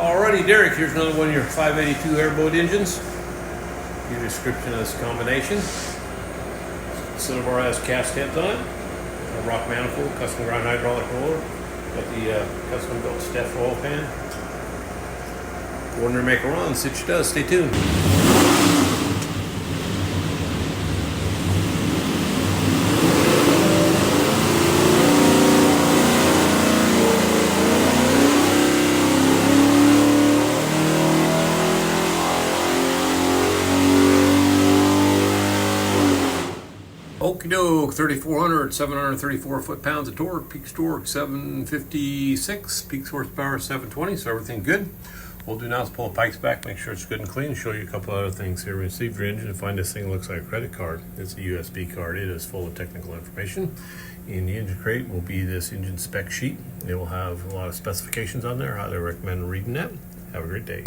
Alrighty, Derek, here's another one of your 582 Airboat engines. Give you a description of this combination. Cinnabar has cast heads on it, a rock manifold, custom ground hydraulic roller, got the custom built Stefs oil pan. Ordinary make a run, see what she does, stay tuned. Okie doke, 3,400, 734 foot-pounds of torque, peak torque 756, peak horsepower 720, so everything good. What we'll do now is pull the pikes back, make sure it's good and clean, show you a couple other things here. Receive your engine and find this thing looks like a credit card. It's a USB card. It is full of technical information. In the engine crate will be this engine spec sheet. It will have a lot of specifications on there. I highly recommend reading that. Have a great day.